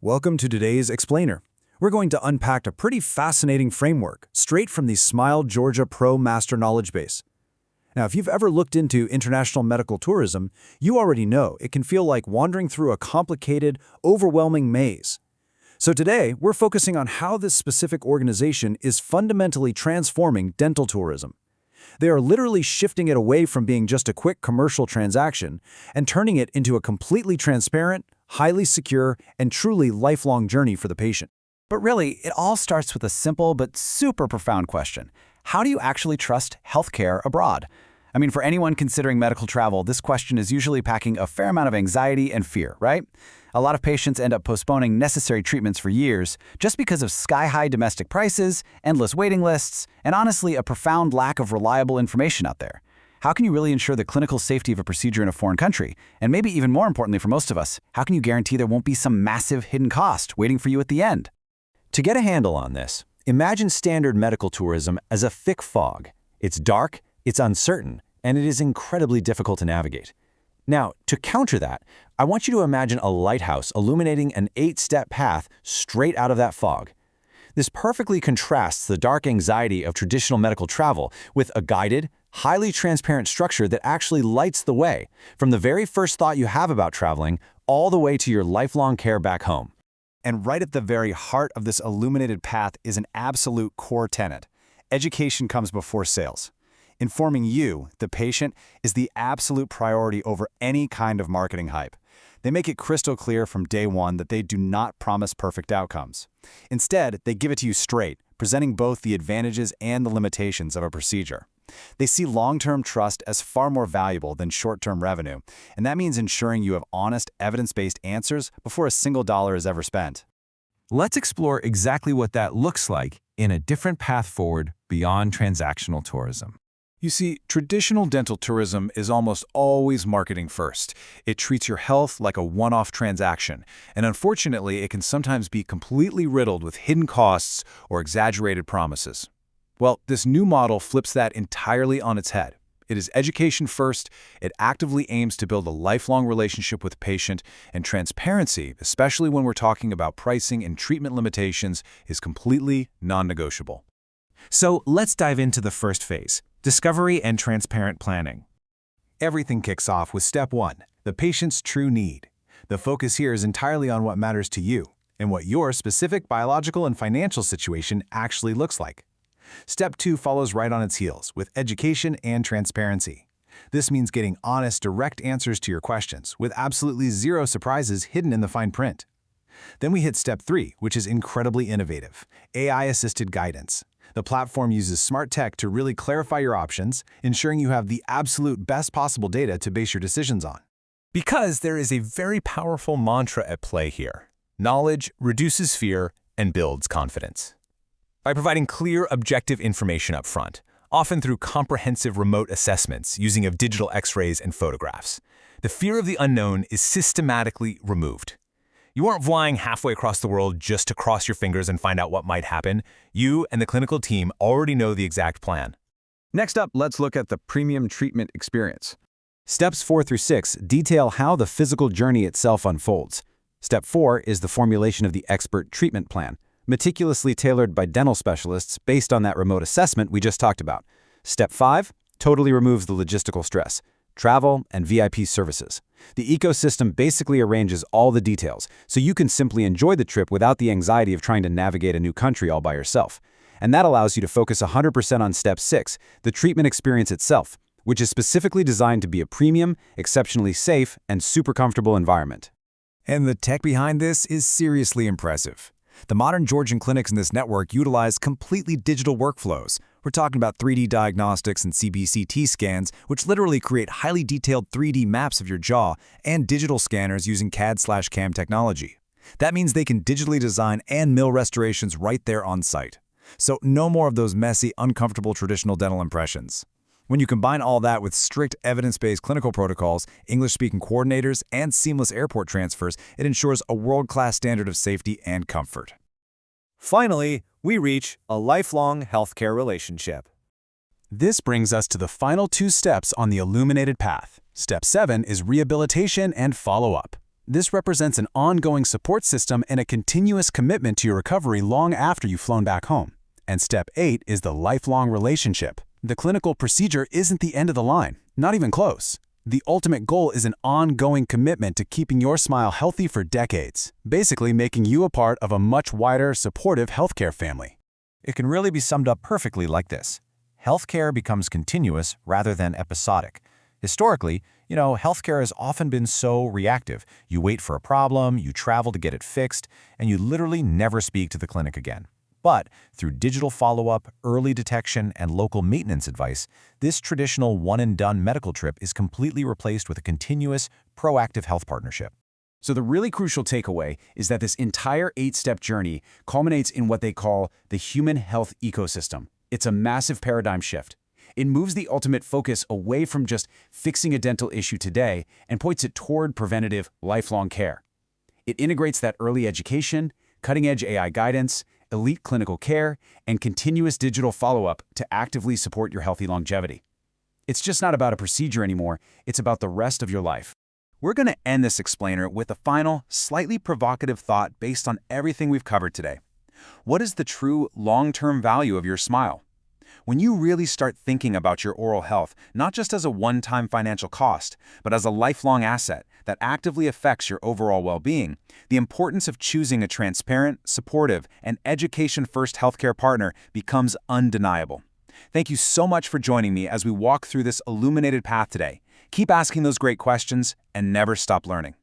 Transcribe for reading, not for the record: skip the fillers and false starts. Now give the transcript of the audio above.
Welcome to today's Explainer. We're going to unpack a pretty fascinating framework straight from the Smile Georgia Pro Master Knowledge Base. Now, if you've ever looked into international medical tourism, you already know it can feel like wandering through a complicated, overwhelming maze. So today, we're focusing on how this specific organization is fundamentally transforming dental tourism. They are literally shifting it away from being just a quick commercial transaction and turning it into a completely transparent, highly secure, and truly lifelong journey for the patient. But really, it all starts with a simple but super profound question. How do you actually trust healthcare abroad? I mean, for anyone considering medical travel, this question is usually packing a fair amount of anxiety and fear, right? A lot of patients end up postponing necessary treatments for years just because of sky-high domestic prices, endless waiting lists, and honestly, a profound lack of reliable information out there. How can you really ensure the clinical safety of a procedure in a foreign country? And maybe even more importantly for most of us, how can you guarantee there won't be some massive hidden cost waiting for you at the end? To get a handle on this, imagine standard medical tourism as a thick fog. It's dark, it's uncertain, and it is incredibly difficult to navigate. Now, to counter that, I want you to imagine a lighthouse illuminating an 8-step path straight out of that fog. This perfectly contrasts the dark anxiety of traditional medical travel with a guided, highly transparent structure that actually lights the way, from the very first thought you have about traveling all the way to your lifelong care back home. And right at the very heart of this illuminated path is an absolute core tenet. Education comes before sales. Informing you, the patient, is the absolute priority over any kind of marketing hype. They make it crystal clear from day one that they do not promise perfect outcomes. Instead, they give it to you straight, presenting both the advantages and the limitations of a procedure. They see long-term trust as far more valuable than short-term revenue, and that means ensuring you have honest, evidence-based answers before a single dollar is ever spent. Let's explore exactly what that looks like in a different path forward beyond transactional tourism. You see, traditional dental tourism is almost always marketing first. It treats your health like a one-off transaction, and unfortunately, it can sometimes be completely riddled with hidden costs or exaggerated promises. Well, this new model flips that entirely on its head. It is education first, it actively aims to build a lifelong relationship with the patient, and transparency, especially when we're talking about pricing and treatment limitations, is completely non-negotiable. So let's dive into the first phase, discovery and transparent planning. Everything kicks off with step 1, the patient's true need. The focus here is entirely on what matters to you and what your specific biological and financial situation actually looks like. Step 2 follows right on its heels with education and transparency. This means getting honest, direct answers to your questions with absolutely zero surprises hidden in the fine print. Then we hit step 3, which is incredibly innovative, AI-assisted guidance. The platform uses smart tech to really clarify your options, ensuring you have the absolute best possible data to base your decisions on. Because there is a very powerful mantra at play here. Knowledge reduces fear and builds confidence. By providing clear, objective information up front, often through comprehensive remote assessments using of digital X-rays and photographs, the fear of the unknown is systematically removed. You aren't flying halfway across the world just to cross your fingers and find out what might happen. You and the clinical team already know the exact plan. Next up, let's look at the premium treatment experience. Steps 4 through 6 detail how the physical journey itself unfolds. Step 4 is the formulation of the expert treatment plan, meticulously tailored by dental specialists based on that remote assessment we just talked about. Step 5 totally removes the logistical stress, travel, and VIP services. The ecosystem basically arranges all the details, so you can simply enjoy the trip without the anxiety of trying to navigate a new country all by yourself. And that allows you to focus 100% on Step 6, the treatment experience itself, which is specifically designed to be a premium, exceptionally safe, and super comfortable environment. And the tech behind this is seriously impressive. The modern Georgian clinics in this network utilize completely digital workflows. We're talking about 3D diagnostics and CBCT scans, which literally create highly detailed 3D maps of your jaw, and digital scanners using CAD/CAM technology. That means they can digitally design and mill restorations right there on site. So no more of those messy, uncomfortable traditional dental impressions. When you combine all that with strict evidence-based clinical protocols, English-speaking coordinators, and seamless airport transfers, it ensures a world-class standard of safety and comfort. Finally, we reach a lifelong healthcare relationship. This brings us to the final 2 steps on the illuminated path. Step 7 is rehabilitation and follow-up. This represents an ongoing support system and a continuous commitment to your recovery long after you've flown back home. And step 8 is the lifelong relationship. The clinical procedure isn't the end of the line, not even close. The ultimate goal is an ongoing commitment to keeping your smile healthy for decades, basically making you a part of a much wider, supportive healthcare family. It can really be summed up perfectly like this. Healthcare becomes continuous rather than episodic. Historically, healthcare has often been so reactive. You wait for a problem, you travel to get it fixed, and you literally never speak to the clinic again. But through digital follow-up, early detection, and local maintenance advice, this traditional one-and-done medical trip is completely replaced with a continuous, proactive health partnership. So the really crucial takeaway is that this entire 8-step journey culminates in what they call the human health ecosystem. It's a massive paradigm shift. It moves the ultimate focus away from just fixing a dental issue today and points it toward preventative, lifelong care. It integrates that early education, cutting-edge AI guidance, elite clinical care, and continuous digital follow-up to actively support your healthy longevity. It's just not about a procedure anymore, it's about the rest of your life. We're going to end this explainer with a final, slightly provocative thought based on everything we've covered today. What is the true long-term value of your smile? When you really start thinking about your oral health, not just as a one-time financial cost, but as a lifelong asset that actively affects your overall well-being, the importance of choosing a transparent, supportive, and education-first healthcare partner becomes undeniable. Thank you so much for joining me as we walk through this illuminated path today. Keep asking those great questions and never stop learning.